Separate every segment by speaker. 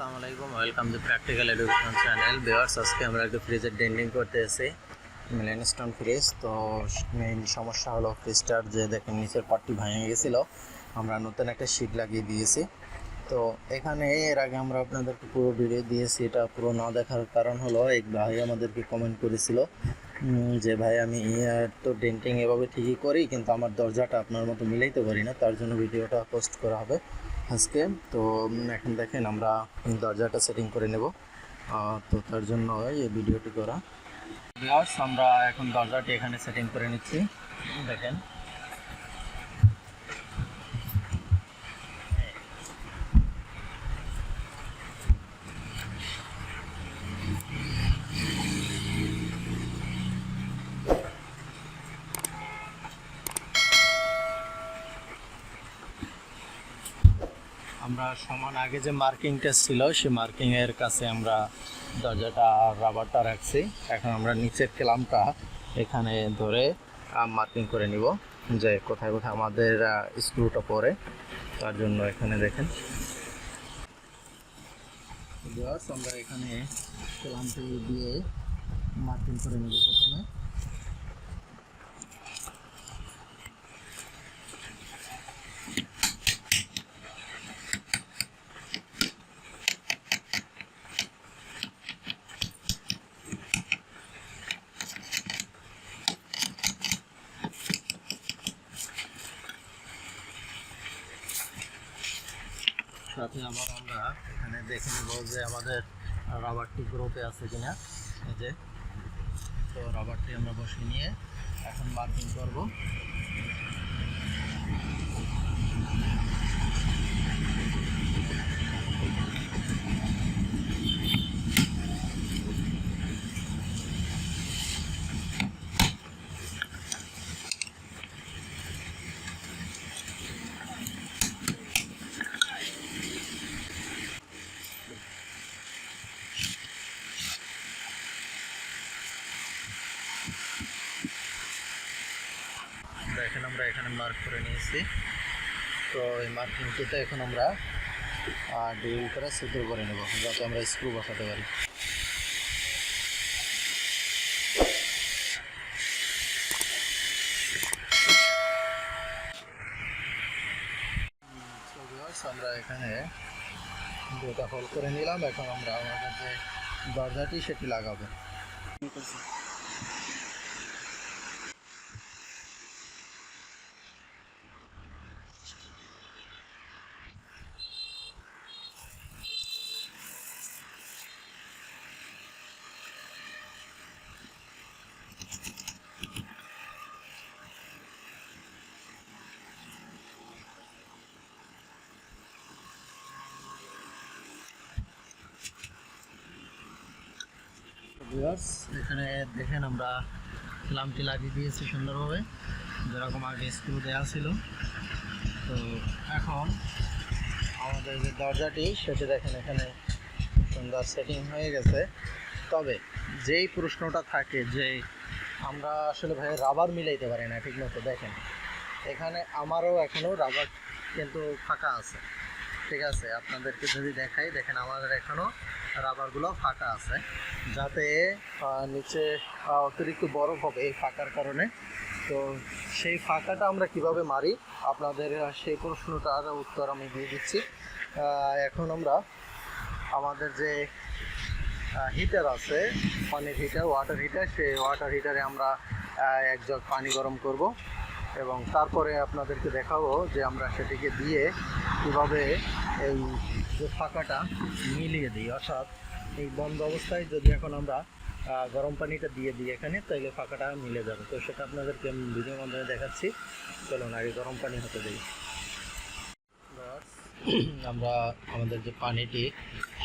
Speaker 1: আসসালামু আলাইকুম, welcome to practical education channel. Viewers, আজকে আমরা একটা ফ্রিজের ডেন্টিং করতে এসেছি, মিলেনস্টোন ফ্রিজ। তো মেইন সমস্যা হলো ফ্রিজটার যে দেখেন নিচের পার্টটি ভেঙে গেছিলো, আমরা নতুন একটা শীট লাগিয়ে দিয়েছি। তো এখানে এর আগে আমরা আপনাদেরকে পুরো ভিডিও দিয়েছি, এটা পুরো না দেখার কারণ হলো এক ভাই আমাদেরকে কমেন্ট করেছিল যে ভাই আমি তো ডেন্টিং এভাবে ঠিকই করি, কিন্তু আমার দরজাটা আপনার মতো মিলাইতে পারি না, তার জন্য ভিডিওটা পোস্ট করা হবে আজকে। তো এখন দেখেন আমরা দরজাটা সেটিং করে নেব, তো তার জন্য এই ভিডিওটি করা। ভিউয়ার্স, আমরা এখন দরজাটি এখানে সেটিং করে নিচ্ছি। দেখেন আমরা সমান আগে যে মার্কিংটা ছিল সেই মার্কিংয়ের কাছে আমরা দরজাটা রাবারটা রাখছি। এখন আমরা নিচের ক্লামটা এখানে ধরে মার্কিং করে নিব যে কোথায় কোথায় আমাদের স্ক্রুটা পড়ে, তার জন্য এখানে দেখেন আমরা এখানে ক্লামটি দিয়ে মার্কিং করে নেব প্রথমে। সাথে আবার আমরা এখানে দেখে নেব যে আমাদের রাবারটি গ্রুপে আছে কিনা। এই যে, তো রাবারটি আমরা বসিয়ে নিয়ে এখন মার্কিং করব। এখন আমরা এখানে মার্ক করে নিয়েছি। তো এই মার্কিংটিতে এখন আমরা ড্রিল করে সিদ্ধ করে নেব যাতে আমরা স্ক্রু বসাতে পারি। আমরা এখানে দুটা হোল করে নিলাম। এখন আমরা আমাদের যে দরজাটি সেটি লাগাবো। ভিউয়ার্স, এখানে দেখেন আমরা ক্লামটি লাগিয়ে দিয়েছি সুন্দরভাবে, যেরকম আগে স্ক্রু দেওয়া ছিল। তো এখন আমাদের যে দরজাটি সেটি দেখেন এখানে সুন্দর সেটিং হয়ে গেছে। তবে যেই প্রশ্নটা থাকে যে আমরা আসলে ভাই রাবার মিলাইতে পারি না ঠিক মতো, দেখেন এখানে আমারও এখনও রাবার কিন্তু ফাঁকা আছে। ঠিক আছে, আপনাদেরকে যদি দেখাই, দেখেন আমাদের এখনও রাবারগুলো ফাঁকা আছে, যাতে নিচে অতিরিক্ত বরফ হবে এই ফাঁকার কারণে। তো সেই ফাঁকাটা আমরা কিভাবে মারি, আপনাদের সেই প্রশ্নটার উত্তর আমি দিয়ে দিচ্ছি। এখন আমরা আমাদের যে হিটার আছে, পানির হিটার, ওয়াটার হিটার, সেই ওয়াটার হিটারে আমরা এক জগ পানি গরম করব এবং তারপরে আপনাদেরকে দেখাবো যে আমরা সেটিকে দিয়ে কীভাবে এই যে ফাঁকাটা মিলিয়ে দিই। অর্থাৎ এই বন্ধ অবস্থায় যদি এখন আমরা গরম পানিটা দিয়ে দিই এখানে, তাহলে ফাঁকাটা মিলে যাবে। তো সেটা আপনাদেরকে আমি ভিডিওর মাধ্যমে দেখাচ্ছি। চলুন আগে গরম পানি হতে দিই। আমরা আমাদের যে পানিটি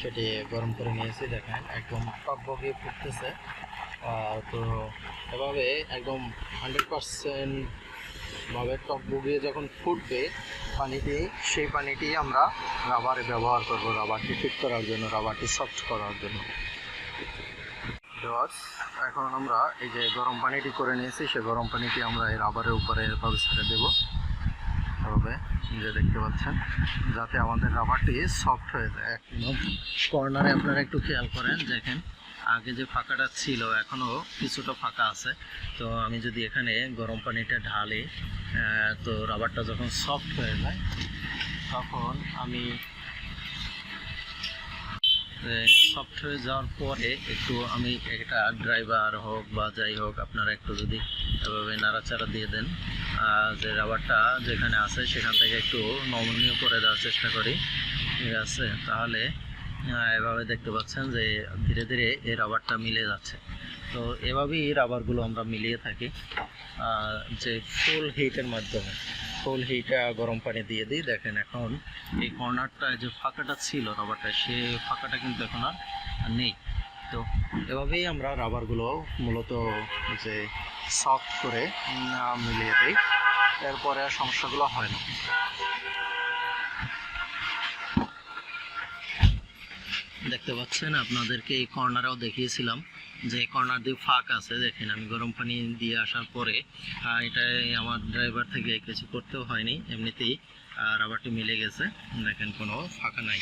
Speaker 1: সেটি গরম করে নিয়েছি, দেখেন একদম টকবগে ফুটতেছে। তো এভাবে একদম 100% ভাবে টকবগিয়ে যখন ফুটবে পানিটি, সেই পানিটি আমরা রাবারে ব্যবহার করব, রাবারটি ঠিক করার জন্য, রাবারটি সফট করার জন্য। এখন আমরা এই যে গরম পানিটি করে নিয়েছি, সেই গরম পানিটি আমরা এই রাবারের উপরে এভাবে ছেড়ে দেবো। এভাবে যে দেখতে পাচ্ছেন, যাতে আমাদের রাবারটি সফট হয়ে যায়। একদম কর্নারে আপনারা একটু খেয়াল করেন, দেখেন আগে যে ফাঁকাটা ছিল এখনও কিছুটা ফাঁকা আছে। তো আমি যদি এখানে গরম পানিটা ঢালি, তো রাবারটা যখন সফট হয়ে যায় তখন আমি সফট হয়ে যাওয়ার পরে একটু আমি এটা ড্রাইভার হোক বা যাই হোক, আপনারা একটু যদি এভাবে নাড়াচাড়া দিয়ে দেন, যে রাবারটা যেখানে আছে সেখান থেকে একটু নমনীয় করে দেওয়ার চেষ্টা করি, ঠিক আছে? তাহলে এভাবে দেখতে পাচ্ছেন যে ধীরে ধীরে এই রাবারটা মিলে যাচ্ছে। তো এভাবেই রাবারগুলো আমরা মিলিয়ে থাকি, যে ফুল হিটের মাধ্যমে। ফুল হিটে গরম পানি দিয়ে দিই। দেখেন এখন এই কর্নারটা যে ফাঁকাটা ছিল রাবারটা, সে ফাঁকাটা কিন্তু এখন আর নেই। তো এভাবেই আমরা রাবারগুলো মূলত যে সফট করে মিলিয়ে দিই, এরপরে আর সমস্যাগুলো হয় না। দেখতে পাচ্ছেন, আপনাদেরকে এই কর্নারেও দেখিয়েছিলাম যে কর্নার দিয়ে ফাঁক আছে। দেখেন আমি গরম পানি দিয়ে আসার পরে এটাই আমার ড্রাইভার থেকে কিছু করতেও হয়নি, এমনিতেই রাবারটি মিলে গেছে। দেখেন কোনো ফাঁকা নাই।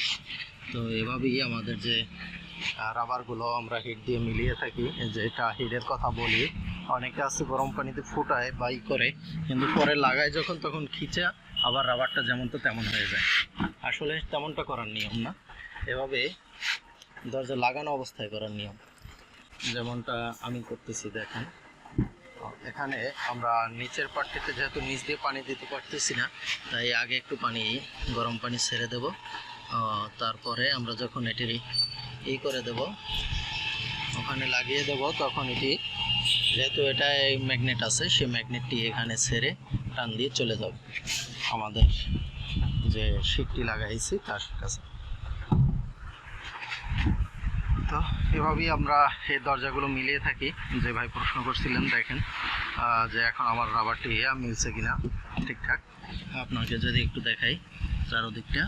Speaker 1: তো এভাবেই আমাদের যে রাবারগুলো আমরা হিট দিয়ে মিলিয়ে থাকি। যেটা হিটের কথা বলি, অনেকে আছে গরম পানিতে ফুটায় বাই করে, কিন্তু পরে লাগায় যখন তখন খিচা আবার রাবারটা যেমন তো তেমন হয়ে যায়। আসলে তেমনটা করার নিয়ম না, এভাবে দরজা লাগানো অবস্থায় করার নিয়ম, যেমনটা আমি করতেছি। দেখেন এখানে আমরা নিচের পাটটিতে যেহেতু নিচ দিয়ে পানি দিতে পারতেছি না, তাই আগে একটু পানি গরম পানি ছেড়ে দেব। তারপরে আমরা যখন এটি এই করে দেব, ওখানে লাগিয়ে দেব, তখন এটি যেহেতু এটা ম্যাগনেট আছে, সেই ম্যাগনেটটি এখানে ছেড়ে টান দিয়ে চলে যাবে আমাদের যে শিটটি লাগাইছি তার কাছে। তো এভাবেই আমরা এই দরজাগুলো মিলিয়ে থাকি। যে ভাই প্রশ্ন করছিলেন, দেখেন যে এখন আমার রাবারটি মিলছে কিনা ঠিকঠাক। আপনাকে যদি একটু দেখাই চারোদিকটা,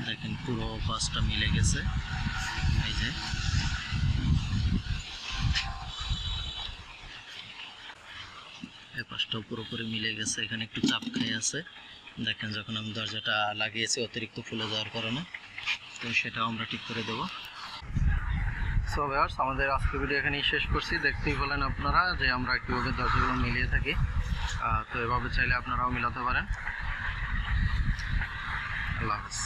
Speaker 1: দেখেন পুরো পাশটা মিলে গেছে। এই যে এই পাশটাও পুরোপুরি মিলে গেছে, এখানে একটু চাপ খেয়ে আছে। দেখেন যখন আমি দরজাটা লাগিয়েছি অতিরিক্ত ফুলে যাওয়ার কারণে, তো সেটাও আমরা ঠিক করে দেবো। সো ভিউয়ার্স, আমাদের আজকের ভিডিও এখানেই শেষ করছি। দেখতেই পেলেন আপনারা যে আমরা কীভাবে দরজাগুলো মিলিয়ে থাকি। তো এভাবে চাইলে আপনারাও মিলাতে পারেন। আল্লাহ হাফেজ।